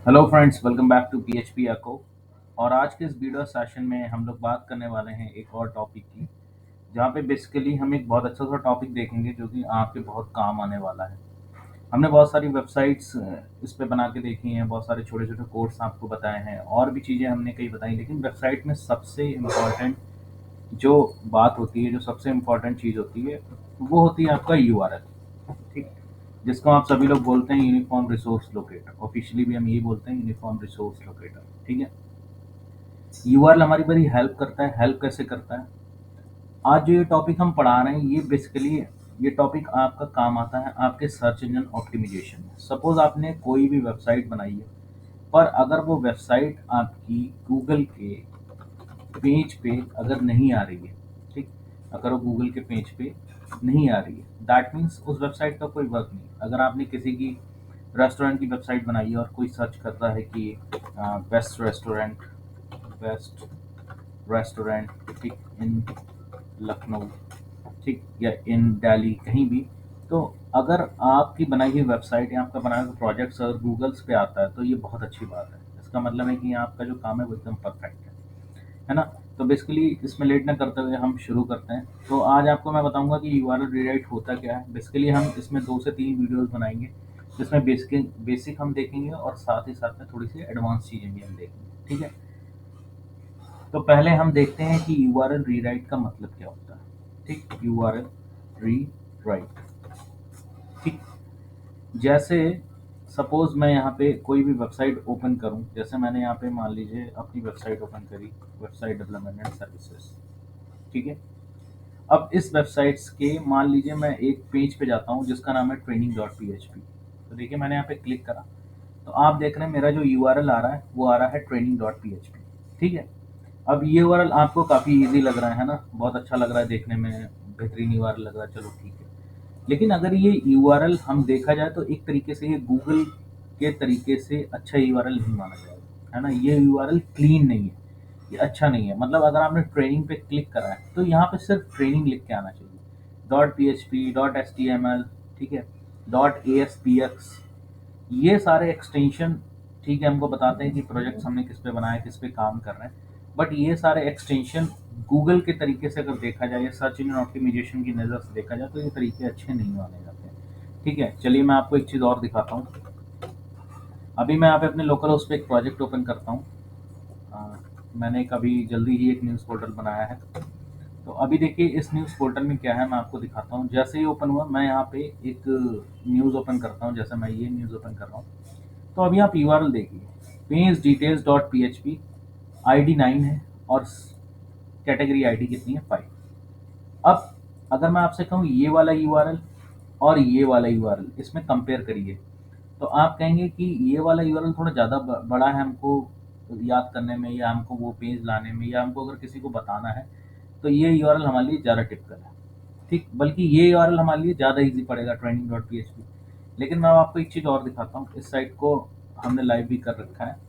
Hello friends, welcome back to PHP echo. और आज के इस वीडियो सेशन में हम लोग बात करने वाले हैं एक और टॉपिक की, जहाँ पे बेसिकली हम एक बहुत अच्छा सा टॉपिक देखेंगे जो कि आपके बहुत काम आने वाला है। हमने बहुत सारी वेबसाइट्स इस पे बना के देखी हैं, बहुत सारे छोटे छोटे कोर्स आपको बताए हैं और भी चीज़ें हमने कई बताई, लेकिन वेबसाइट में सबसे इम्पोर्टेंट जो बात होती है, जो सबसे इम्पोर्टेंट चीज़ होती है, वो होती है आपका यूआरएल। ठीक, जिसको आप सभी लोग बोलते हैं यूनिफॉर्म रिसोर्स लोकेटर। ऑफिशियली भी हम यही बोलते हैं, यूनिफॉर्म रिसोर्स लोकेटर। ठीक है, यूआरएल हमारी बड़ी हेल्प करता है। हेल्प कैसे करता है? आज जो ये टॉपिक हम पढ़ा रहे हैं, ये बेसिकली ये टॉपिक आपका काम आता है आपके सर्च इंजन ऑप्टिमाइजेशन में। सपोज आपने कोई भी वेबसाइट बनाई है, पर अगर वो वेबसाइट आपकी गूगल के पेज पे अगर नहीं आ रही है, ठीक, अगर वो गूगल के पेज पे नहीं आ रही है, दैट मीन्स उस वेबसाइट का कोई वर्क नहीं। अगर आपने किसी की रेस्टोरेंट की वेबसाइट बनाई है और कोई सर्च करता है कि बेस्ट रेस्टोरेंट, बेस्ट रेस्टोरेंट, ठीक, इन लखनऊ, ठीक, या इन दिल्ली, कहीं भी, तो अगर आपकी बनाई हुई वेबसाइट या आपका बनाया हुआ प्रोजेक्ट अगर गूगल्स पे आता है, तो ये बहुत अच्छी बात है। इसका मतलब है कि आपका जो काम है वो एकदम परफेक्ट है ना? तो बेसिकली इसमें लेट ना करते हुए हम शुरू करते हैं। तो आज आपको मैं बताऊंगा कि यूआरएल रीराइट होता क्या है। बेसिकली हम इसमें 2 से 3 वीडियोस बनाएंगे, जिसमें बेसिक बेसिक हम देखेंगे और साथ ही साथ में थोड़ी सी एडवांस चीज़ें भी हम देखेंगे। ठीक है, तो पहले हम देखते हैं कि यूआरएल रीराइट का मतलब क्या होता है। ठीक, यूआरएल रीराइट, ठीक, जैसे सपोज मैं यहाँ पे कोई भी वेबसाइट ओपन करूँ, जैसे मैंने यहाँ पे मान लीजिए अपनी वेबसाइट ओपन करी, वेबसाइट डेवलपमेंट एंड सर्विसेज। ठीक है, अब इस वेबसाइट्स के मान लीजिए मैं एक पेज पे जाता हूँ जिसका नाम है training dot P H P. तो देखिए मैंने यहाँ पे क्लिक करा, तो आप देख रहे हैं मेरा जो यूआरएल आ रहा है वो आ रहा है training dot P H P. ठीक है, अब ये यूआरएल आपको काफ़ी इजी लग रहा है ना, बहुत अच्छा लग रहा है देखने में, बेहतरीन यूआरएल लग रहा है, चलो ठीक है। लेकिन अगर ये यूआरएल हम देखा जाए तो एक तरीके से ये गूगल के तरीके से अच्छा यूआरएल नहीं माना जाएगा, है ना? ये यूआरएल क्लीन नहीं है, ये अच्छा नहीं है। मतलब अगर आपने ट्रेनिंग पे क्लिक करा है तो यहाँ पे सिर्फ ट्रेनिंग लिख के आना चाहिए, dot P H P, dot S T M L, ठीक है, dot A S P X, ये सारे एक्सटेंशन, ठीक है, हमको बताते हैं कि प्रोजेक्ट्स हमने किस पे बनाया, किस पे काम कर रहे हैं। बट ये सारे एक्सटेंशन गूगल के तरीके से अगर देखा जाए या सर्च इंजन ऑप्टिमाइजेशन की नज़र से देखा जाए तो ये तरीके अच्छे नहीं माने जाते हैं। ठीक है, चलिए मैं आपको एक चीज़ और दिखाता हूँ। अभी मैं यहाँ पे अपने लोकल हाउस पे एक प्रोजेक्ट ओपन करता हूँ। मैंने एक अभी जल्दी ही एक न्यूज़ पोर्टल बनाया है। तो अभी देखिए इस न्यूज़ पोर्टल में क्या है, मैं आपको दिखाता हूँ। जैसे ही ओपन हुआ, मैं यहाँ पे एक न्यूज़ ओपन करता हूँ, जैसे मैं ये न्यूज़ ओपन कर रहा हूँ। तो अभी आप यूआरएल देखिए, page details dot P H P, I D 9 है और कैटेगरी आईडी कितनी है, 5। अब अगर मैं आपसे कहूँ ये वाला यूआरएल और ये वाला यूआरएल, इसमें कंपेयर करिए, तो आप कहेंगे कि ये वाला यूआरएल थोड़ा ज़्यादा बड़ा है हमको याद करने में, या हमको वो पेज लाने में, या हमको अगर किसी को बताना है, तो ये यूआरएल हमारे लिए ज़्यादा टिपिकल है। ठीक, बल्कि ये यूआरएल हमारे लिए ज़्यादा इजी पड़ेगा, training dot P H P. लेकिन मैं आपको एक चीज़ और दिखाता हूँ, इस साइट को हमने लाइव भी कर रखा है।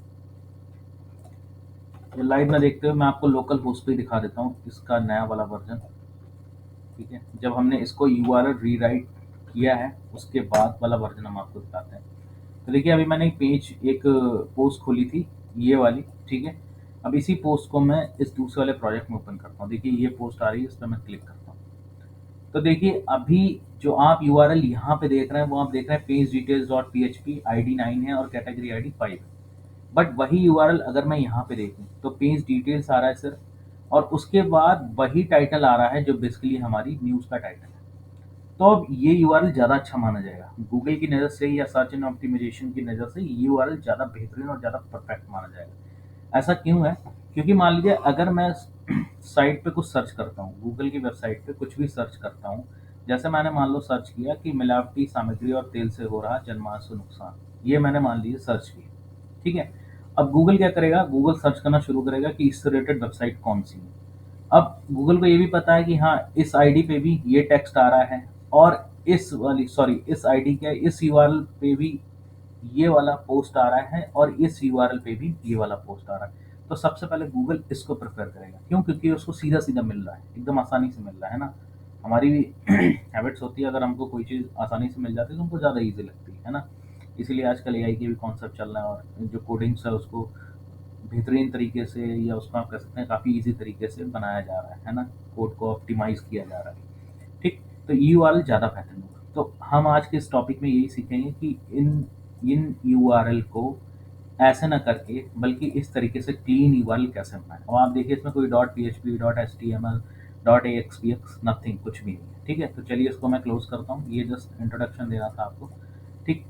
ये लाइव में देखते हुए मैं आपको लोकल होस्ट पे दिखा देता हूँ इसका नया वाला वर्जन। ठीक है, जब हमने इसको यूआरएल रीराइट किया है उसके बाद वाला वर्जन हम आपको दिखाते हैं। तो देखिए अभी मैंने एक पेज, एक पोस्ट खोली थी, ये वाली। ठीक है, अब इसी पोस्ट को मैं इस दूसरे वाले प्रोजेक्ट में ओपन करता हूँ। देखिए ये पोस्ट आ रही है, इस पर मैं क्लिक करता हूँ। तो देखिए अभी जो आप यूआरएल यहाँ पे देख रहे हैं वो आप देख रहे हैं page details dot P H P, I D 9 है और कैटेगरी आई डी 5 है। बट वही यूआरएल अगर मैं यहाँ पे देखूँ तो पेज डिटेल्स आ रहा है सिर्फ, और उसके बाद वही टाइटल आ रहा है जो बेसिकली हमारी न्यूज़ का टाइटल है। तो अब ये यूआरएल ज़्यादा अच्छा माना जाएगा गूगल की नज़र से या सर्च इंजन ऑप्टिमाइजेशन की नज़र से, ये यूआरएल ज़्यादा बेहतरीन और ज़्यादा परफेक्ट माना जाएगा। ऐसा क्यों है? क्योंकि मान लीजिए अगर मैं साइट पे कुछ सर्च करता हूँ, गूगल की वेबसाइट पे कुछ भी सर्च करता हूँ, जैसे मैंने मान लो सर्च किया कि मिलावटी सामग्री और तेल से हो रहा जनमानस नुकसान, ये मैंने मान लीजिए सर्च किया। ठीक है, अब गूगल क्या करेगा, गूगल सर्च करना शुरू करेगा कि इससे रिलेटेड वेबसाइट कौन सी है। अब गूगल को ये भी पता है कि हाँ इस आईडी पे भी ये टेक्स्ट आ रहा है, और इस वाली, सॉरी, इस आईडी के इस यूआरएल पे भी ये वाला पोस्ट आ रहा है, और इस यूआरएल पे भी ये वाला पोस्ट आ रहा है। तो सबसे पहले गूगल इसको प्रेफर करेगा। क्यों? क्योंकि उसको सीधा सीधा मिल रहा है, एकदम आसानी से मिल रहा है ना। हमारी भी हैबिट्स होती है, अगर हमको कोई चीज़ आसानी से मिल जाती है तो हमको ज़्यादा ईजी लगती है ना। इसीलिए आजकल एआई के भी कॉन्सेप्ट चल रहा है और जो कोडिंग्स है उसको बेहतरीन तरीके से, या उसको आप कह सकते हैं काफ़ी ईजी तरीके से बनाया जा रहा है ना, कोड को ऑप्टिमाइज़ किया जा रहा है। ठीक, तो यूआरएल ज़्यादा बेहतर होगा। तो हम आज के इस टॉपिक में यही सीखेंगे कि इन इन यूआरएल को ऐसे ना करके बल्कि इस तरीके से क्लीन यूआरएल कैसे बनाएं। और आप देखिए इसमें कोई dot PHP, dot HTML, dot ASPX nothing, कुछ भी नहीं है। ठीक है, तो चलिए इसको मैं क्लोज करता हूँ। ये जस्ट इंट्रोडक्शन देना था आपको। ठीक,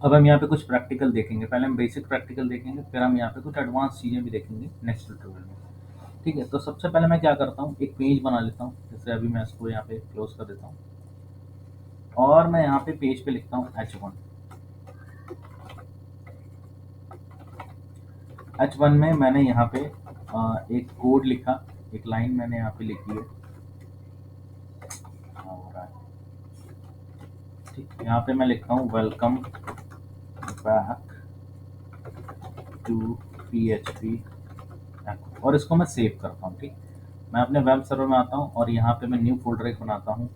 अब हम यहाँ पे कुछ प्रैक्टिकल देखेंगे। पहले हम बेसिक प्रैक्टिकल देखेंगे, फिर हम यहाँ पे कुछ एडवांस चीज़ें भी देखेंगे नेक्स्ट ट्यूटोरियल में। ठीक है, तो सबसे पहले मैं क्या करता हूँ, एक पेज बना लेता हूँ। जैसे अभी मैं इसको यहाँ पे क्लोज कर देता हूँ और मैं यहाँ पे पेज पे लिखता हूँ H1। H1 में मैंने यहाँ पे एक कोड लिखा, एक लाइन मैंने यहाँ पे लिखी है। हाँ, हो रहा है। ठीक, यहाँ पे मैं लिखता हूँ वेलकम बैक टू PHP और इसको मैं सेव करता हूँ। ठीक, मैं अपने वेब सर्वर में आता हूँ और यहाँ पे मैं न्यू फोल्डर एक बनाता हूँ,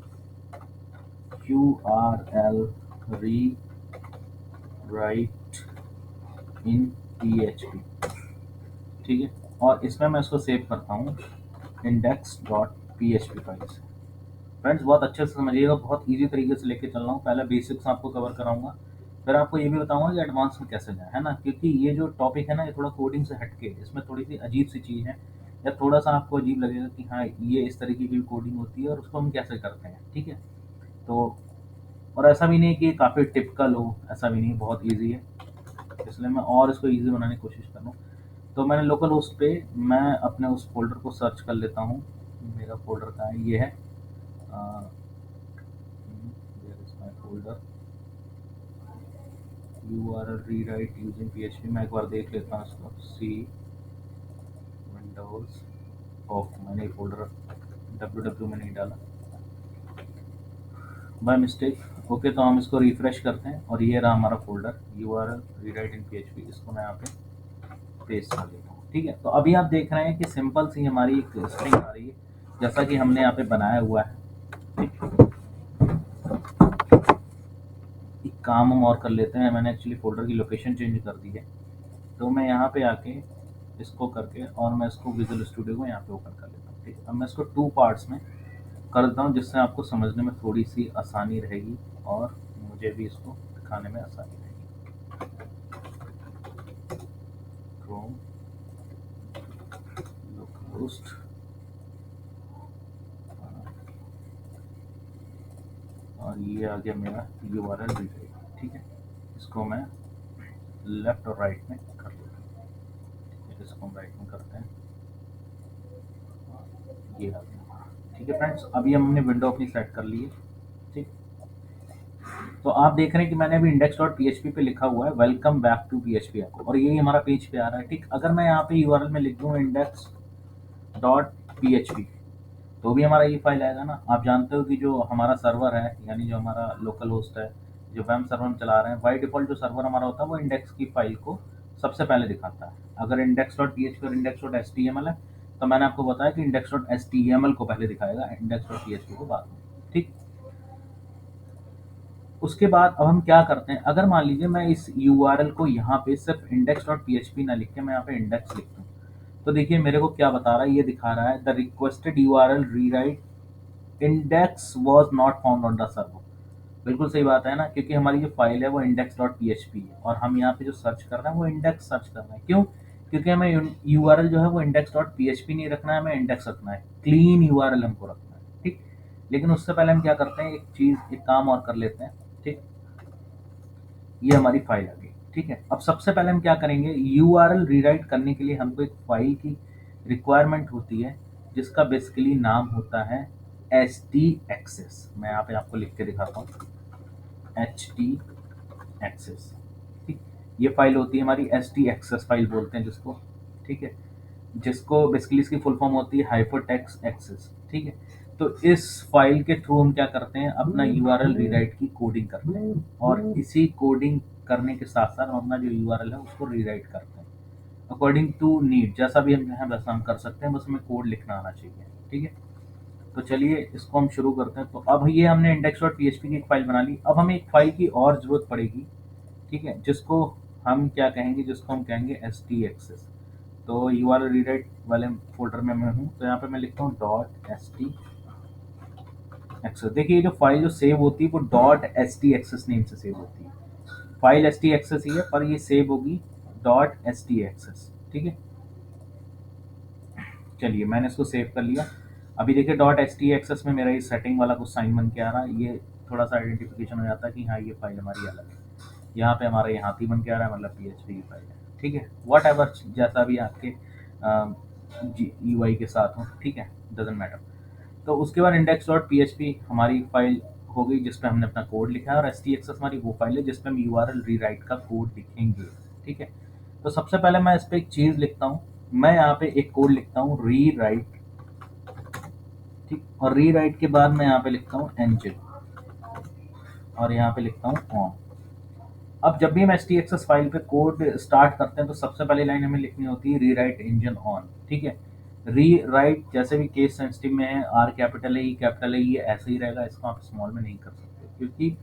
QRL रीराइट इन PHP। ठीक है, और इसमें मैं इसको सेव करता हूँ index.php फाइल से। फ्रेंड्स बहुत अच्छे से समझिएगा, बहुत इजी तरीके से लेके चल रहा हूँ। पहले बेसिक्स आपको कवर कराऊंगा, फिर आपको ये भी बताऊंगा कि एडवांस में कैसे जाए, है ना, क्योंकि ये जो टॉपिक है ना ये थोड़ा कोडिंग से हटके, इसमें थोड़ी सी अजीब सी चीज़ है, या थोड़ा सा आपको अजीब लगेगा कि हाँ ये इस तरीके की कोडिंग होती है और उसको हम कैसे करते हैं। ठीक है, तो और ऐसा भी नहीं कि काफ़ी टिपिकल हो, ऐसा भी नहीं, बहुत ईजी है, इसलिए मैं और इसको ईजी बनाने की कोशिश कर रहा हूँ। तो मैंने लोकल होस्ट पे मैं अपने उस फोल्डर को सर्च कर लेता हूँ। मेरा फोल्डर कहाँ है, ये है, folder URL rewrite using PHP। मैं एक बार देख लेता हूँ इसको, सी विंडोज ऑफ, मैंने फोल्डर www में नहीं डाला बाय मिस्टेक। ओके, तो हम इसको रिफ्रेश करते हैं और ये रहा हमारा फोल्डर URL रीराइट इन PHP। इसको मैं यहाँ पे पेस्ट कर देता हूँ। ठीक है, तो अभी आप देख रहे हैं कि सिंपल सी हमारी एक स्ट्रिंग आ रही है जैसा कि हमने यहाँ पे बनाया हुआ है। एक काम हम और कर लेते हैं, मैंने एक्चुअली फोल्डर की लोकेशन चेंज कर दी है, तो मैं यहाँ पे आके इसको करके और मैं इसको विजुअल स्टूडियो को यहाँ पे ओपन कर लेता हूँ। ठीक, अब मैं इसको 2 पार्ट्स में कर देता हूँ जिससे आपको समझने में थोड़ी सी आसानी रहेगी और मुझे भी इसको दिखाने में आसानी रहेगी। क्रोम लोकलहोस्ट और ये आ गया मेरा URL रीडायरेक्ट। ठीक है, इसको मैं लेफ्ट और राइट में कर लेता हूँ। ठीक है, इसको हम राइट में करते हैं, ये आ गया हमारा। ठीक है फ्रेंड्स, अभी हमने विंडो अपनी सेट कर ली है। ठीक, तो आप देख रहे हैं कि मैंने अभी index.php पे लिखा हुआ है वेलकम बैक टू PHP आपको, और ये हमारा पेज पे आ रहा है। ठीक, अगर मैं यहाँ पे URL में लिख दूँ index.php तो भी हमारा ये फाइल आएगा ना। आप जानते हो कि जो हमारा सर्वर है, यानी जो हमारा लोकल होस्ट है, जो वेब सर्वर हम चला रहे हैं, बाई डिफ़ॉल्ट जो सर्वर हमारा होता है वो इंडेक्स की फाइल को सबसे पहले दिखाता है। अगर index.php और index.html है तो मैंने आपको बताया कि index.html को पहले दिखाएगा, index.php को बाद में। ठीक, उसके बाद अब हम क्या करते हैं, अगर मान लीजिए मैं इस URL को यहाँ पे सिर्फ index.php ना लिख के मैं यहाँ पे इंडेक्स लिख दूँ, तो देखिए मेरे को क्या बता रहा है, ये दिखा रहा है the requested URL rewrite index was not found on the server. बिल्कुल सही बात है ना, क्योंकि हमारी जो फाइल है वो index.php है और हम यहाँ पे जो सर्च कर रहे हैं वो इंडेक्स सर्च कर रहे हैं। क्यों? क्योंकि हमें URL जो है वो index.php नहीं रखना है, हमें इंडेक्स रखना है, क्लीन URL हमको रखना है। ठीक, लेकिन उससे पहले हम क्या करते हैं, एक काम और कर लेते हैं। ठीक, ये हमारी फाइल आ गई। ठीक है, अब सबसे पहले हम क्या करेंगे, URL रीराइट करने के लिए हमको एक फाइल की रिक्वायरमेंट होती है जिसका बेसिकली नाम होता है htAccess। मैं यहाँ पे आपको लिख के दिखाता हूँ, htAccess। ठीक, ये फाइल होती है हमारी htAccess फाइल बोलते हैं जिसको। ठीक है, जिसको बेसिकली इसकी फुल फॉर्म होती है हाइपरटेक्स्ट एक्सेस। ठीक है, तो इस फाइल के थ्रू हम क्या करते हैं, अपना URL रीराइट की कोडिंग करते हैं और इसी कोडिंग करने के साथ साथ हम अपना जो URL है उसको रीराइट करते हैं अकॉर्डिंग टू नीड। जैसा भी हम चाहें वैसा हम कर सकते हैं, बस हमें कोड लिखना आना चाहिए। ठीक है, तो चलिए इसको हम शुरू करते हैं। तो अब ये हमने index.php की एक फाइल बना ली। अब हमें एक फाइल की और ज़रूरत पड़ेगी ठीक है, जिसको हम क्या कहेंगे, जिसको हम कहेंगे एस टी एक्सेस। तो यू आर रीराइट वाले फोल्डर में मैं हूँ, तो यहाँ पे मैं लिखता हूँ डॉट एस टी एक्सेस। देखिए ये जो फाइल जो सेव होती है वो dot S T access name से सेव होती है। फाइल एस टी एक्सेस ही है पर ये सेव होगी डॉट एस टी एक्सेस। ठीक है, चलिए मैंने इसको सेव कर लिया। अभी देखिए डॉट एस टी एक्सेस में मेरा ये सेटिंग वाला कुछ साइन बन के आ रहा है, ये थोड़ा सा आइडेंटिफिकेशन हो जाता है कि हाँ ये फाइल हमारी अलग है। यहाँ पे हमारा ये हाथी बन के आ रहा है, मतलब पी एच पी की फाइल है। ठीक है, वट एवर जैसा भी आपके यू आई के साथ हो, ठीक है, डजेंट मैटर। तो उसके बाद index dot P H P हमारी फाइल हो गई जिसपे हमने अपना कोड लिखा है, और एस टी एक्सेस हमारी वो फाइल है जिसपे हम यू आर एल रीराइट का कोड लिखेंगे। ठीक है, तो सबसे पहले मैं इस पर एक चीज़ लिखता हूँ, मैं यहाँ पे एक कोड लिखता हूँ री राइट। ठीक, और री राइट के बाद मैं यहाँ पे लिखता हूँ एंजल, और यहाँ पे लिखता हूँ ऑन। अब जब भी हम एस टी एक्सेस फाइल पे कोड स्टार्ट करते हैं तो सबसे पहली लाइन हमें लिखनी होती है री राइट इंजन ऑन। ठीक है, री राइट जैसे भी केस सेंसिटिव में है, आर कैपिटल है, ई कैपिटल है, ये ऐसे ही रहेगा, इसको आप स्मॉल में नहीं कर सकते, क्योंकि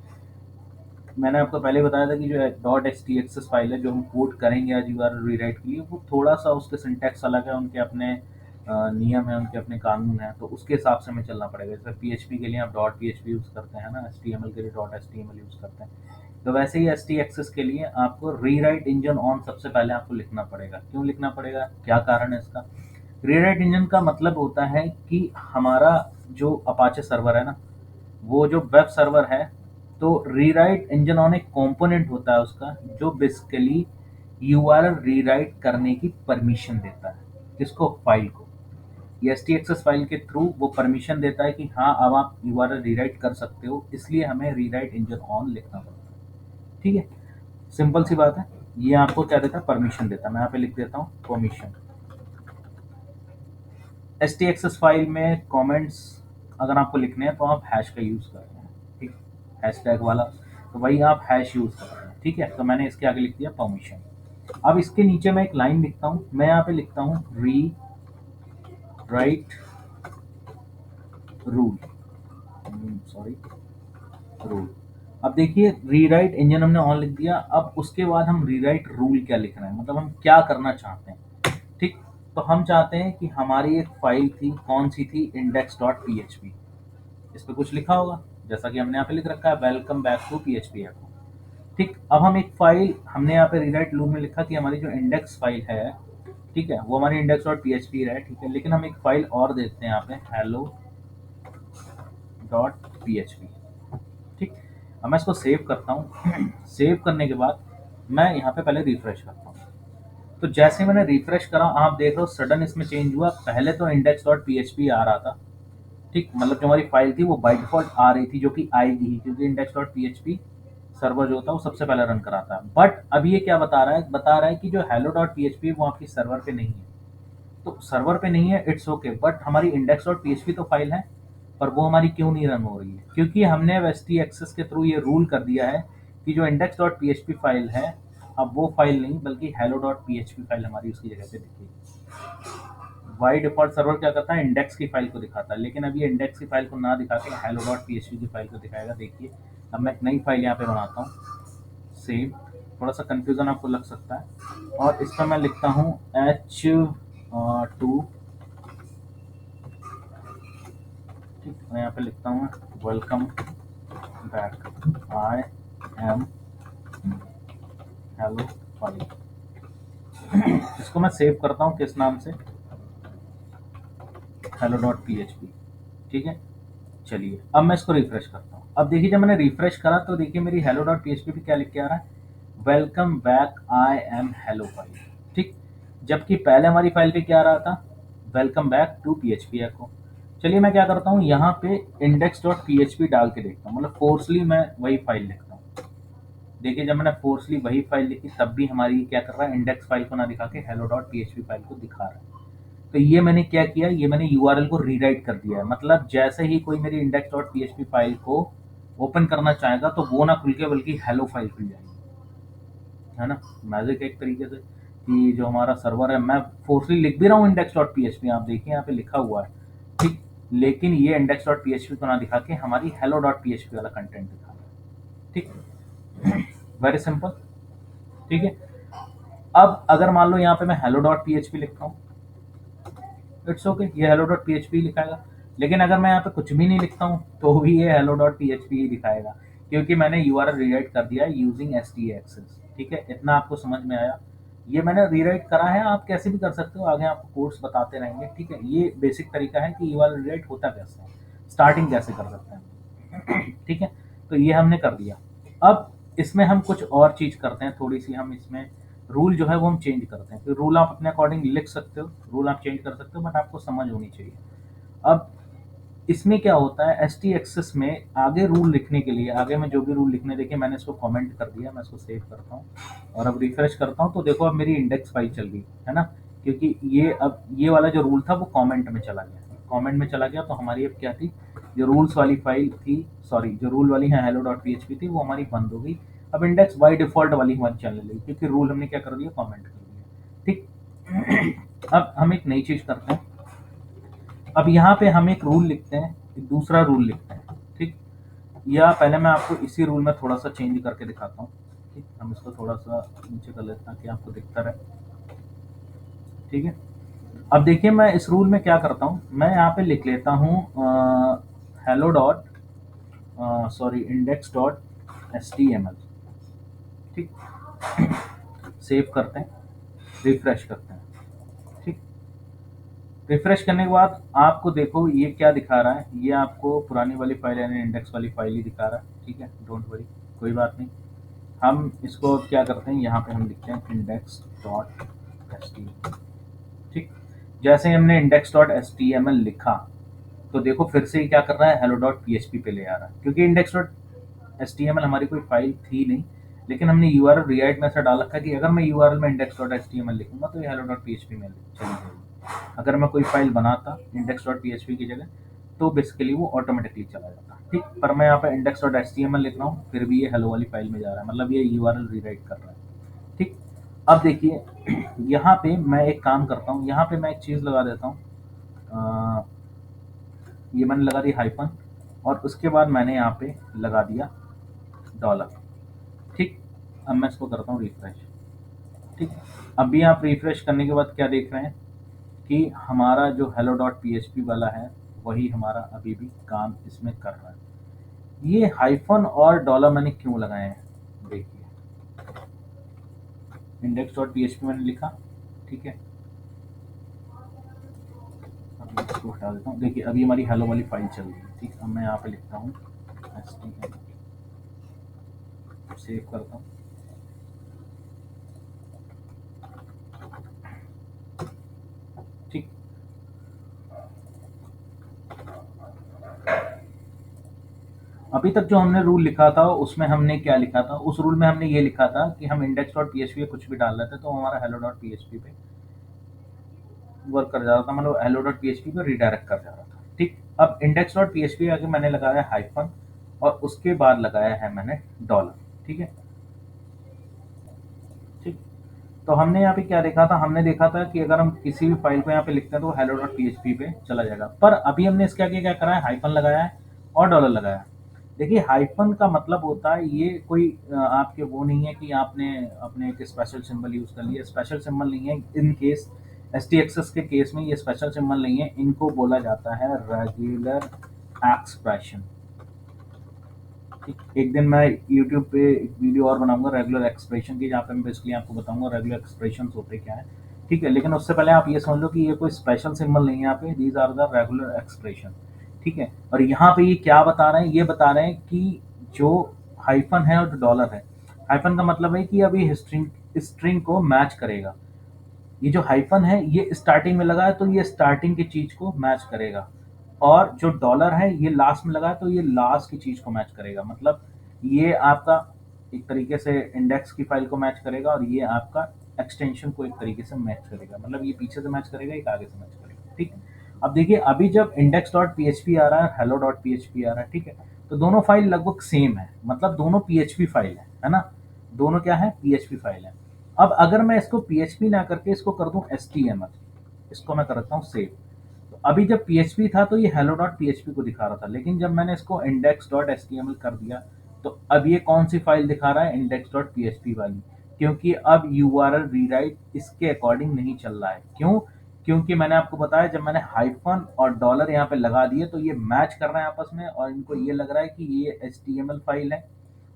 मैंने आपको पहले बताया था कि जो dot S T access file है जो हम कोड करेंगे आज यू आर री राइट के लिए, वो थोड़ा सा उसके सिंटैक्स अलग है, उनके अपने नियम है, उनके अपने कानून है, तो उसके हिसाब से हमें चलना पड़ेगा। जैसे पी एच पी के लिए आप dot P H P use करते हैं ना, एच टी एम एल के लिए dot H T M L use करते हैं, तो वैसे ही एस टी एक्सेस के लिए आपको री राइट इंजन ऑन सबसे पहले आपको लिखना पड़ेगा। क्यों लिखना पड़ेगा, क्या कारण है इसका? री राइट इंजन का मतलब होता है कि हमारा जो अपाचे सर्वर है ना, वो जो वेब सर्वर है, तो रीराइट इंजन ऑन एक कंपोनेंट होता है उसका, जो बेसिकली यूआरएल रीराइट करने की परमिशन देता है। किसको? फाइल को। ये एस टी एक्सेस फाइल के थ्रू वो परमिशन देता है कि हाँ अब आप यूआरएल रीराइट कर सकते हो, इसलिए हमें रीराइट इंजन ऑन लिखना पड़ता है। ठीक है, सिंपल सी बात है। ये आपको क्या देता है? परमिशन देता है। मैं यहाँ पे लिख देता हूँ permission. S T access file में कमेंट्स अगर आपको लिखने हैं तो आप हैश का यूज़ करते हैं। ठीक, हैश टैग वाला, तो वही आप हैश यूज़ करते हैं। ठीक है, तो मैंने इसके आगे लिख दिया परमिशन। अब इसके नीचे मैं एक लाइन लिखता हूँ, मैं यहाँ पे लिखता हूँ री राइट रूल, सॉरी रूल। अब देखिए रीराइट इंजन हमने ऑन लिख दिया, अब उसके बाद हम रीराइट रूल क्या लिख रहे हैं, मतलब हम क्या करना चाहते हैं। ठीक, तो हम चाहते हैं कि हमारी एक फाइल थी, कौन सी थी? Index dot P H P. इस पे कुछ लिखा होगा, जैसा कि हमने यहाँ पे लिख रखा है welcome back to P H P echo. ठीक, अब हम एक फाइल, हमने यहाँ पे रीराइट लूप में लिखा कि हमारी जो इंडेक्स फाइल है, ठीक है, वो हमारी index dot P H P है। ठीक है, लेकिन हम एक फाइल और देते हैं यहाँ पे hello dot P H P. ठीक, अब मैं इसको सेव करता हूँ। सेव करने के बाद मैं यहाँ पे पहले रिफ्रेश करता हूँ, तो जैसे मैंने रिफ्रेश करा आप देख रहे हो सडन इसमें चेंज हुआ। पहले तो index dot P H P आ रहा था, ठीक, मतलब जो हमारी फाइल थी वो बाय डिफॉल्ट आ रही थी, जो कि आएगी ही, क्योंकि index dot P H P server जो होता है वो सबसे पहले रन कराता है। बट अब ये क्या बता रहा है? बता रहा है कि जो hello dot P H P वो आपकी सर्वर पे नहीं है। तो सर्वर पे नहीं है, इट्स ओके, बट हमारी index dot P H P तो फाइल है, पर वो हमारी क्यों नहीं रन हो रही है? क्योंकि हमने एस टी एक्सेस के थ्रू ये रूल कर दिया है कि जो index dot P H P file है, अब वो फाइल नहीं बल्कि hello dot P H P file हमारी उसकी जगह पे दिखेगी। बाई डिफॉल्ट सर्वर क्या करता है? इंडेक्स की फाइल को दिखाता है, लेकिन अब ये इंडेक्स की फाइल को ना दिखा के hello dot P H P की फाइल को दिखाएगा। देखिए अब मैं एक नई फाइल यहाँ पे बनाता हूँ, सेम, थोड़ा सा कंफ्यूजन आपको लग सकता है, और इस पर मैं लिखता हूँ एच टू। ठीक, मैं यहाँ पे लिखता हूँ welcome back, I am hello file. इसको मैं सेव करता हूँ किस नाम से? Hello dot P H P. ठीक है, चलिए अब मैं इसको रिफ्रेश करता हूँ। अब देखिए जब मैंने रिफ्रेश करा तो देखिए मेरी hello dot P H P पे क्या लिख के आ रहा है? Welcome back I am hello file. ठीक, जबकि पहले हमारी फाइल पे क्या आ रहा था? Welcome back to P H P echo. चलिए मैं क्या करता हूँ, यहाँ पे index dot P H P डाल के देखता हूँ, मतलब फोर्सली मैं वही फाइल लिखता हूँ। देखिए जब मैंने फोर्सली वही फाइल लिखी तब भी हमारी क्या कर रहा है? इंडेक्स फाइल को ना दिखा के hello dot P H P file को दिखा रहा है। तो ये मैंने क्या किया? ये मैंने यूआरएल को रीराइट कर दिया है, मतलब जैसे ही कोई मेरी index dot P H P file को ओपन करना चाहेगा तो वो ना खुल के बल्कि हेलो फाइल खुल जाएगी। है ना, मैजिक एक तरीके से कि जो हमारा सर्वर है, मैं फोर्सली लिख भी रहा हूँ index dot P H P, आप देखिए यहाँ पे लिखा हुआ है, ठीक, लेकिन ये index dot P H P को ना दिखा के हमारी hello dot P H P वाला कंटेंट दिखा रहा है। ठीक, वेरी सिंपल। ठीक है। अब अगर मान लो यहाँ पे मैं hello डॉट पी लिखता हूँ, इट्स ओके, ये hello डॉट पी लिखाएगा। लेकिन अगर मैं यहाँ पे कुछ भी नहीं लिखता हूँ तो भी ये hello डॉट पी ही दिखाएगा, क्योंकि मैंने यूआरएल रीराइट कर दिया है यूजिंग एसटीएक्सेस। ठीक है, इतना आपको समझ में आया। ये मैंने रीराइट करा है, आप कैसे भी कर सकते हो, आगे आपको कोर्स बताते रहेंगे। ठीक है, ये बेसिक तरीका है कि यूआरएल रीराइट होता कैसे है, स्टार्टिंग कैसे कर सकते हैं। ठीक है, तो ये हमने कर दिया। अब इसमें हम कुछ और चीज करते हैं, थोड़ी सी हम इसमें रूल जो है वो हम चेंज करते हैं। तो रूल आप अपने अकॉर्डिंग लिख सकते हो, रूल आप चेंज कर सकते हो, बट आपको समझ होनी चाहिए। अब इसमें क्या होता है, एस टी एक्सेस में आगे रूल लिखने के लिए, आगे मैं जो भी रूल लिखने, देखिए मैंने इसको कमेंट कर दिया, मैं इसको सेव करता हूँ और अब रिफ्रेश करता हूँ, तो देखो अब मेरी इंडेक्स फाइल चल गई है ना, क्योंकि ये अब ये वाला जो रूल था वो कमेंट में चला गया, कमेंट में चला गया। तो हमारी अब क्या थी, जो रूल्स वाली फाइल थी, सॉरी जो रूल वाली है हेलो डॉट पी थी, वो हमारी बंद हो गई। अब इंडेक्स बाई डिफॉल्ट वाली हमारी चलने लगी, क्योंकि रूल हमने क्या कर दिया, कमेंट कर दिया। ठीक। अब हम एक नई चीज करते हैं। अब यहाँ पे हम एक रूल लिखते हैं, एक दूसरा रूल लिखते हैं। ठीक, या पहले मैं आपको इसी रूल में थोड़ा सा चेंज करके दिखाता हूँ। ठीक, हम इसको थोड़ा सा नीचे कर लेते हैं ताकि आपको दिखता रहे। ठीक है, अब देखिए मैं इस रूल में क्या करता हूँ, मैं यहाँ पे लिख लेता हूँ hello dot, sorry index dot S T M L. ठीक, सेव करते हैं, रिफ्रेश करते हैं। ठीक, रिफ्रेश करने के बाद आपको देखो ये क्या दिखा रहा है, ये आपको पुरानी वाली फाइल यानी इंडेक्स वाली फाइल ही दिखा रहा है। ठीक है, डोंट वरी, कोई बात नहीं। हम इसको क्या करते हैं, यहाँ पे हम लिखते हैं इंडेक्स डॉट एस टी। ठीक, जैसे ही हमने index dot S T M L लिखा, तो देखो फिर से ये क्या कर रहा है, hello dot P H P पे ले आ रहा है, क्योंकि index dot S T M L हमारी कोई फाइल थी नहीं। लेकिन हमने यू आर एल रिराइट में ऐसा डाल रखा है कि अगर मैं यू आर एल में index dot S T M L लिखूंगा तो ये hello dot P H P में चली जाएगी। अगर मैं कोई फाइल बनाता index dot P H P की जगह, तो बेसिकली वो ऑटोमेटिकली चला जाता। ठीक, पर मैं यहाँ पे index dot H T M L लिख रहा हूँ, फिर भी ये हेलो वाली फाइल में जा रहा है, मतलब ये यू आर एल रीराइट कर रहा है। ठीक, अब देखिए यहाँ पे मैं एक काम करता हूँ, यहाँ पे मैं एक चीज़ लगा देता हूँ। ये मैंने लगा दी हाइफन, और उसके बाद मैंने यहाँ पे लगा दिया डॉलर। ठीक, अब मैं इसको करता हूँ रिफ्रेश। ठीक, अभी आप रिफ्रेश करने के बाद क्या देख रहे हैं कि हमारा जो hello dot P H P वाला है वही हमारा अभी भी काम इसमें कर रहा है। ये हाइफन और डॉलर मैंने क्यों लगाए हैं, देखिए index dot P H P मैंने लिखा। ठीक है, अब इसको हटा देता हूँ, देखिए अभी हमारी हेलो वाली फाइल चल रही है। ठीक, अब मैं यहाँ पे लिखता हूँ एस टी एम, सेव करता हूँ। ठीक, अभी तक जो हमने रूल लिखा था उसमें हमने क्या लिखा था, उस रूल में हमने ये लिखा था कि हम index dot P H P कुछ भी डाल रहे थे तो हमारा hello dot P H P पे वर्क कर जा रहा था, मतलब hello dot P H P पे रिडायरेक्ट कर जा रहा था। ठीक, अब index dot P H P आगे मैंने लगाया हाइफन, और उसके बाद लगाया है मैंने डॉलर। ठीक है। ठीक, तो हमने यहाँ पे क्या देखा था, हमने देखा था कि अगर हम किसी भी फाइल को यहाँ पे लिखते हैं तो हेलो डॉट पी पे चला जाएगा, पर अभी हमने इसके आगे क्या करा है, हाइफन लगाया है और डॉलर लगाया है। देखिए हाइफन का मतलब होता है, ये कोई आपके वो नहीं है कि आपने अपने एक स्पेशल सिंबल यूज कर लिया, स्पेशल सिंबल नहीं है in case, S T access के केस में ये स्पेशल सिंबल नहीं है, इनको बोला जाता है रेगुलर एक्सप्रेशन। एक दिन मैं यूट्यूब पे एक वीडियो और बनाऊंगा रेगुलर एक्सप्रेशन की, जहाँ पे मैं बेसिकली आपको बताऊंगा रेगुलर एक्सप्रेशन होते क्या है। ठीक है, लेकिन उससे पहले आप ये समझ लो कि ये कोई स्पेशल सिंबल नहीं है, यहाँ पे these are the regular expression. ठीक है, और यहाँ पे ये क्या बता रहे हैं, ये बता रहे हैं कि जो हाइफन है और जो डॉलर है, हाइफन का मतलब है कि अभी स्ट्रिंग स्ट्रिंग को मैच करेगा। ये जो हाइफन है ये स्टार्टिंग में लगा है तो ये स्टार्टिंग की चीज को मैच करेगा, और जो डॉलर है ये लास्ट में लगा है तो ये लास्ट की चीज को मैच करेगा। मतलब ये आपका एक तरीके से इंडेक्स की फाइल को मैच करेगा, और ये आपका एक्सटेंशन को एक तरीके से मैच करेगा, मतलब ये पीछे से मैच करेगा, एक आगे से मैच करेगा। ठीक, अब देखिए अभी जब इंडेक्स डॉट पी आ रहा है, हेलो डॉट पी आ रहा है, ठीक है, तो दोनों फाइल लगभग सेम है, मतलब दोनों पी फाइल है ना, दोनों क्या है, पी फाइल है। अब अगर मैं इसको पी ना करके इसको कर दूं एस टी एम एल, इसको मैं करता हूँ सेव, तो अभी जब पी था तो ये हेलो डॉट पी को दिखा रहा था, लेकिन जब मैंने इसको index dot S T M L कर दिया तो अब ये कौन सी फाइल दिखा रहा है, इंडेक्स डॉट पी वाली। क्योंकि अब यूआरएल रीराइट इसके अकॉर्डिंग नहीं चल रहा है। क्यों? क्योंकि मैंने आपको बताया, जब मैंने हाइफन और डॉलर यहाँ पे लगा दिए तो ये मैच कर रहे हैं आपस में, और इनको ये लग रहा है कि ये HTML फाइल है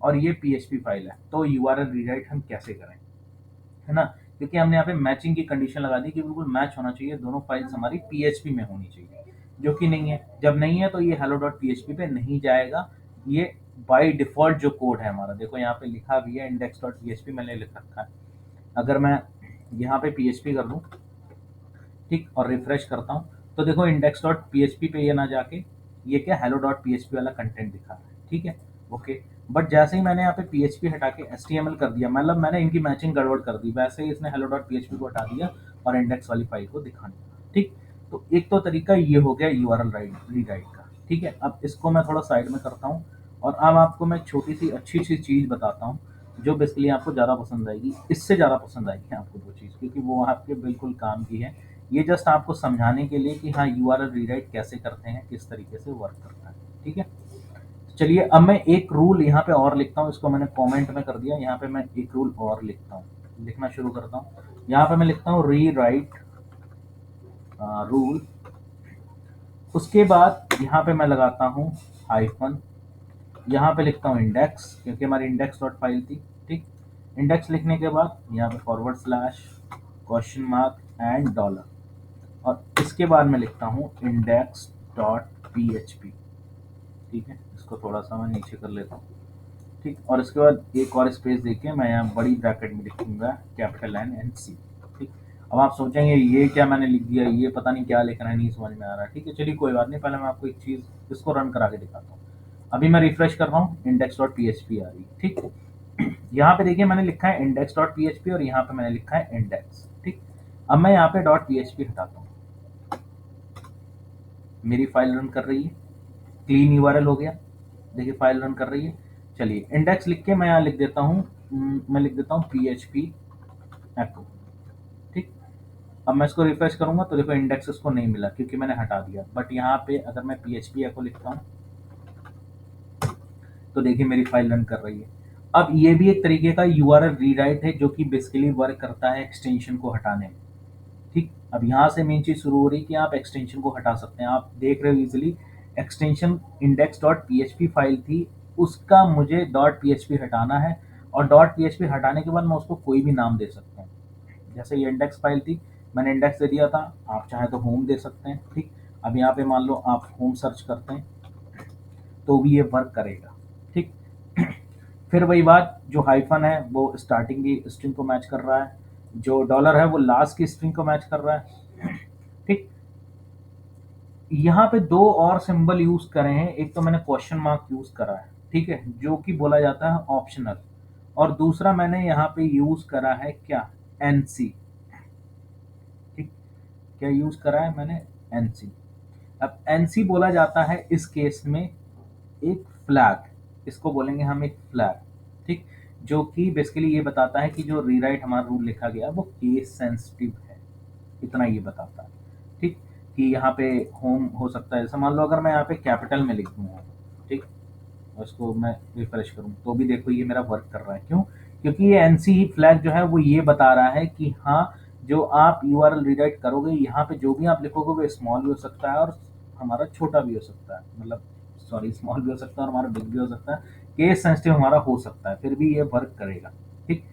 और ये PHP फाइल है। तो यूआरएल रीराइट हम कैसे करें, है ना? क्योंकि हमने यहाँ पे मैचिंग की कंडीशन लगा दी कि बिल्कुल मैच होना चाहिए, दोनों फाइल्स हमारी PHP में होनी चाहिए, जो कि नहीं है। जब नहीं है तो ये hello.php पे नहीं जाएगा। ये बाय डिफॉल्ट जो कोड है हमारा, देखो यहाँ पे लिखा भी है index.php मैंने लिख रखा है। अगर मैं यहाँ पे PHP कर दूं, ठीक, और रिफ्रेश करता हूँ, तो देखो index.php पे ये ना जाके ये क्या hello.php वाला कंटेंट दिखा रहा है, ठीक है, ओके। बट जैसे ही मैंने यहाँ पे PHP हटा के HTML कर दिया, मतलब मैंने इनकी मैचिंग गड़बड़ कर दी, वैसे ही इसने hello.php को हटा दिया और इंडेक्स वाली फाइल को दिखाने लगा, ठीक। तो एक तो तरीका ये हो गया यूआरएल रीराइट का, ठीक है। अब इसको मैं थोड़ा साइड में करता हूँ, और अब आपको मैं छोटी सी अच्छी सी चीज़ बताता हूँ जो बेसिकली आपको ज़्यादा पसंद आएगी, इससे ज़्यादा पसंद आएगी आपको वो चीज़, क्योंकि वो आपके बिल्कुल काम की है। ये जस्ट आपको समझाने के लिए कि हाँ यूआरएल रीराइट कैसे करते हैं, किस तरीके से वर्क करता है, ठीक है। चलिए अब मैं एक रूल यहाँ पे और लिखता हूँ, इसको मैंने कमेंट में कर दिया, यहाँ पे मैं एक रूल और लिखता हूँ, लिखना शुरू करता हूँ। यहाँ पे मैं लिखता हूँ रीराइट रूल, उसके बाद यहाँ पे मैं लगाता हूँ हाइफन, यहाँ पे लिखता हूँ इंडेक्स, क्योंकि हमारी इंडेक्स डॉट फाइल थी, ठीक। इंडेक्स लिखने के बाद यहाँ पे forward slash question mark and dollar, और इसके बाद मैं लिखता हूँ इंडेक्स डॉट PHP, ठीक है। इसको थोड़ा सा मैं नीचे कर लेता हूँ, ठीक। और इसके बाद एक और स्पेस देके मैं यहाँ बड़ी ब्रैकेट में लिखूंगा कैपिटल N&C, ठीक। अब आप सोचेंगे ये क्या मैंने लिख दिया, ये पता नहीं क्या लिखना है, नहीं समझ में आ रहा है, ठीक है। चलिए कोई बात नहीं, पहले मैं आपको एक चीज़ इसको रन करा के दिखाता हूँ। अभी मैं रिफ्रेश कर रहा हूँ, index.php आ रही है, ठीक। यहाँ पे देखिए मैंने लिखा है index.php और यहाँ पे मैंने लिखा है इंडेक्स, ठीक। अब मैं यहाँ पे .php हटाता हूँ, मेरी फाइल रन कर रही है, क्लीन यूआरएल हो गया, देखिए फाइल रन कर रही है। चलिए इंडेक्स लिख के मैं यहाँ लिख देता हूँ, मैं लिख देता हूँ PHP echo, ठीक। अब मैं इसको रिफ्रेश करूंगा तो देखो इंडेक्स इसको नहीं मिला क्योंकि मैंने हटा दिया, बट यहाँ पे अगर मैं PHP echo लिखता हूँ तो देखिए मेरी फाइल रन कर रही है। अब ये भी एक तरीके का यूआरएल रीराइट है जो कि बेसिकली वर्क करता है एक्सटेंशन को हटाने में, ठीक। अब यहाँ से मेन चीज शुरू हो रही है कि आप एक्सटेंशन को हटा सकते हैं। आप देख रहे हो इजिली एक्सटेंशन index.php फाइल थी, उसका मुझे .php हटाना है, और .php हटाने के बाद मैं उसको कोई भी नाम दे सकता हूँ। जैसे ये इंडेक्स फाइल थी, मैंने इंडेक्स दे दिया था, आप चाहे तो होम दे सकते हैं, ठीक। अब यहाँ पे मान लो आप होम सर्च करते हैं तो भी ये वर्क करेगा, ठीक। फिर वही बात, जो हाइफन है वो स्टार्टिंग की स्ट्रिंग को मैच कर रहा है, जो डॉलर है वो लास्ट की स्ट्रिंग को मैच कर रहा है, ठीक। यहाँ पे दो और सिंबल यूज करे हैं, एक तो मैंने क्वेश्चन मार्क यूज करा है, ठीक है, जो कि बोला जाता है ऑप्शनल, और दूसरा मैंने यहाँ पे यूज करा है क्या, NC, ठीक। क्या यूज करा है मैंने, NC। अब NC बोला जाता है इस केस में एक फ्लैग, इसको बोलेंगे हम एक फ्लैग, ठीक, जो कि बेसिकली ये बताता है कि जो रीराइट हमारा रूल लिखा गया वो केस सेंसिटिव है, इतना ये बताता है, ठीक। कि यहाँ पे होम हो सकता है, जैसे मान लो अगर मैं यहाँ पे कैपिटल में लिख दूँ, ठीक, और इसको मैं रिफ्रेश करूँ तो भी देखो ये मेरा वर्क कर रहा है। क्यों? क्योंकि ये NC फ्लैग जो है वो ये बता रहा है कि हाँ जो आप यूआरएल रीडायरेक्ट करोगे यहाँ पे जो भी आप लिखोगे वो स्मॉल भी हो सकता है और हमारा छोटा भी हो सकता है, मतलब सॉरी स्मॉल भी हो सकता है और हमारा बिग भी हो सकता है, केस सेंसिटिव हमारा हो सकता है, फिर भी ये वर्क करेगा, ठीक।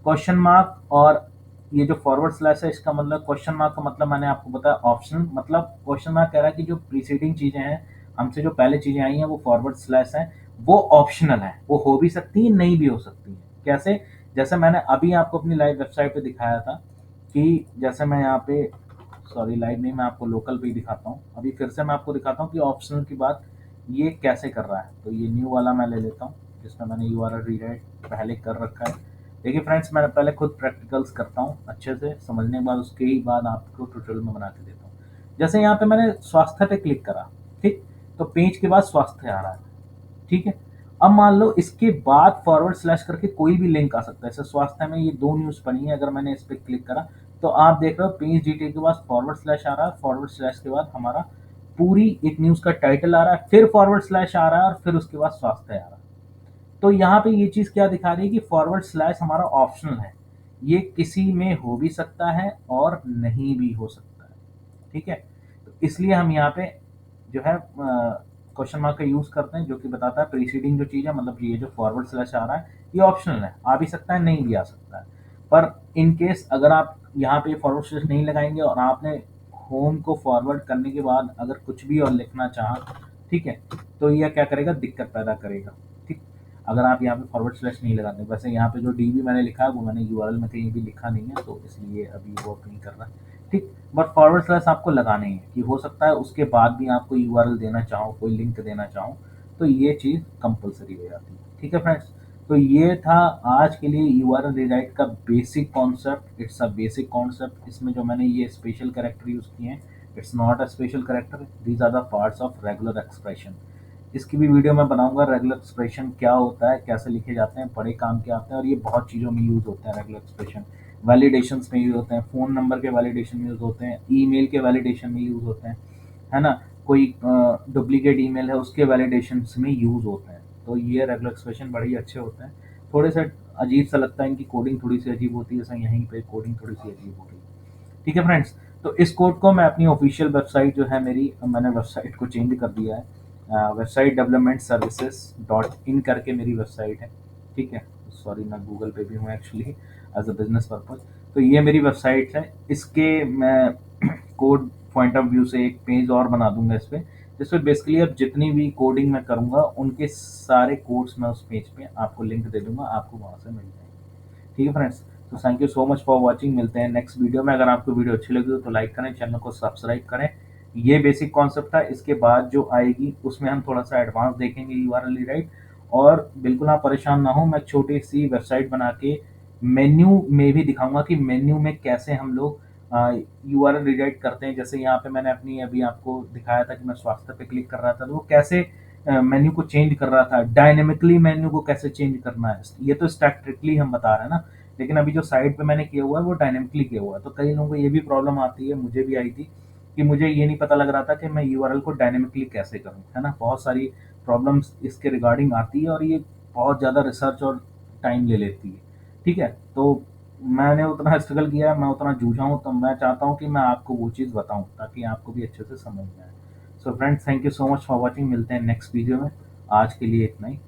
क्वेश्चन मार्क और ये जो फॉरवर्ड स्लैश है इसका मतलब, क्वेश्चन मार्क का मतलब मैंने आपको बताया ऑप्शन, मतलब क्वेश्चन मार्क कह रहा है कि जो प्रीसीडिंग चीजें हैं, हमसे जो पहले चीजें आई हैं वो फॉरवर्ड स्लैश है, वो ऑप्शनल है, वो हो भी सकती है नहीं भी हो सकती है। कैसे? जैसे मैंने अभी आपको अपनी लाइव वेबसाइट पे दिखाया था कि जैसे मैं यहाँ पे, सॉरी लाइव नहीं, मैं आपको लोकल पे ही दिखाता हूँ, अभी फिर से मैं आपको दिखाता हूँ कि ऑप्शनल की बात ये कैसे कर रहा है। तो ये न्यू वाला मैं ले लेता हूँ जिसमें मैंने यूआरएल रीडायरेक्ट पहले कर रखा है। देखिए फ्रेंड्स, मैं पहले खुद प्रैक्टिकल्स करता हूँ अच्छे से समझने के बाद, उसके ही बाद आपको ट्यूटोरियल में बना के देता हूँ। जैसे यहाँ पे मैंने स्वास्थ्य पे क्लिक करा, ठीक, तो पेज के बाद स्वास्थ्य आ रहा है, ठीक है। अब मान लो इसके बाद फॉरवर्ड स्लैश करके कोई भी लिंक आ सकता है, जैसे स्वास्थ्य में ये दो न्यूज पढ़ी है, अगर मैंने इस पर क्लिक करा तो आप देख रहे हो पेज डिटेल के बाद फॉरवर्ड स्लैश आ रहा है, फॉरवर्ड स्लैश के बाद हमारा पूरी एक न्यूज का टाइटल आ रहा है, फिर फॉरवर्ड स्लैश आ रहा है और फिर उसके बाद स्वास्थ्य आ रहा है। तो यहाँ पे ये चीज़ क्या दिखा रही है कि फॉरवर्ड स्लैश हमारा ऑप्शनल है, ये किसी में हो भी सकता है और नहीं भी हो सकता है, ठीक है। तो इसलिए हम यहाँ पे जो है क्वेश्चन मार्क का यूज़ करते हैं, जो कि बताता है प्रीसीडिंग जो चीज़ है, मतलब ये जो फॉरवर्ड स्लैश आ रहा है ये ऑप्शनल है, आ भी सकता है नहीं भी आ सकता है। पर इन केस अगर आप यहाँ पे फॉरवर्ड स्लैश नहीं लगाएंगे और आपने होम को फॉरवर्ड करने के बाद अगर कुछ भी और लिखना चाहा, ठीक है, तो यह क्या करेगा, दिक्कत पैदा करेगा, ठीक। अगर आप यहाँ पे फॉरवर्ड स्लैश नहीं लगाते, वैसे यहाँ पे जो डीबी मैंने लिखा है वो मैंने यूआरएल में कहीं भी लिखा नहीं है, तो इसलिए अभी वर्क नहीं कर रहा है, ठीक। बट फॉरवर्ड स्लैश आपको लगानी है कि हो सकता है उसके बाद भी आपको यूआरएल देना चाहो, कोई लिंक देना चाहो, तो ये चीज़ कंपलसरी हो जाती है, ठीक है फ्रेंड्स। तो ये था आज के लिए यूआरएल रीराइट का basic concept. It's a basic concept. इसमें जो मैंने ये स्पेशल कैरेक्टर यूज़ किए हैं, it's not a special character, these are the parts of regular expression. इसकी भी वीडियो मैं बनाऊंगा, रेगुलर एक्सप्रेशन क्या होता है, कैसे लिखे जाते हैं, बड़े काम के आते हैं, और ये बहुत चीज़ों में यूज़ होते हैं रेगुलर एक्सप्रेशन। वैलिडेशंस में यूज़ होते हैं, फ़ोन नंबर के वैलिडेशन में यूज़ होते हैं, ईमेल के वैलिडेशन में यूज़ होते हैं, है ना। कोई डुप्लीकेट ईमेल है उसके वैलिडेशंस में यूज़ होते हैं। तो ये रेगुलर एक्सप्रेशन बड़े ही अच्छे होते हैं। थोड़े से अजीब सा लगता है, इनकी कोडिंग थोड़ी सी अजीब होती है, जैसे यहीं पे कोडिंग थोड़ी सी अजीब हो रही है, ठीक है फ्रेंड्स। तो इस कोड को मैं अपनी ऑफिशियल वेबसाइट जो है मेरी, मैंने वेबसाइट को चेंज कर दिया है, website development services dot in करके मेरी वेबसाइट है, ठीक है। सॉरी, मैं गूगल पे भी हूँ actually as a business purpose. तो ये मेरी वेबसाइट है, इसके मैं कोड पॉइंट ऑफ व्यू से एक पेज और बना दूंगा इस पे, जिसपे बेसिकली अब जितनी भी कोडिंग मैं करूँगा उनके सारे कोड्स मैं उस पेज पे आपको लिंक दे दूंगा, आपको वहाँ से मिल जाएंगे, ठीक है फ्रेंड्स। तो thank you so much for watching. मिलते हैं नेक्स्ट वीडियो में। अगर आपको वीडियो अच्छी लगी हो तो लाइक करें, चैनल को सब्सक्राइब करें। ये बेसिक कॉन्सेप्ट था, इसके बाद जो आएगी उसमें हम थोड़ा सा एडवांस देखेंगे यूआरएल रीराइट। और बिल्कुल आप परेशान ना हो, मैं छोटी सी वेबसाइट बना के मेन्यू में भी दिखाऊंगा कि मेन्यू में कैसे हम लोग यूआरएल रीडायरेक्ट करते हैं। जैसे यहाँ पे मैंने अपनी अभी आपको दिखाया था कि मैं स्वास्थ्य पे क्लिक कर रहा था, तो वो कैसे मेन्यू को चेंज कर रहा था, डायनेमिकली मेन्यू को कैसे चेंज करना है। ये तो स्टैटिकली हम बता रहे हैं ना, लेकिन अभी जो साइड पे मैंने किया हुआ है वो डायनेमिकली किया हुआ है। तो कई लोगों को ये भी प्रॉब्लम आती है, मुझे भी आई थी, कि मुझे ये नहीं पता लग रहा था कि मैं यूआरएल को डायनेमिकली कैसे करूँ, है ना। बहुत सारी प्रॉब्लम्स इसके रिगार्डिंग आती है, और ये बहुत ज़्यादा रिसर्च और टाइम ले लेती है, ठीक है। तो मैंने उतना स्ट्रगल किया है, मैं उतना जूझा हूँ, तो मैं चाहता हूँ कि मैं आपको वो चीज़ बताऊँ ताकि आपको भी अच्छे से समझ में आए। So friends, thank you so much for watching. मिलते हैं नेक्स्ट वीडियो में। आज के लिए इतना ही।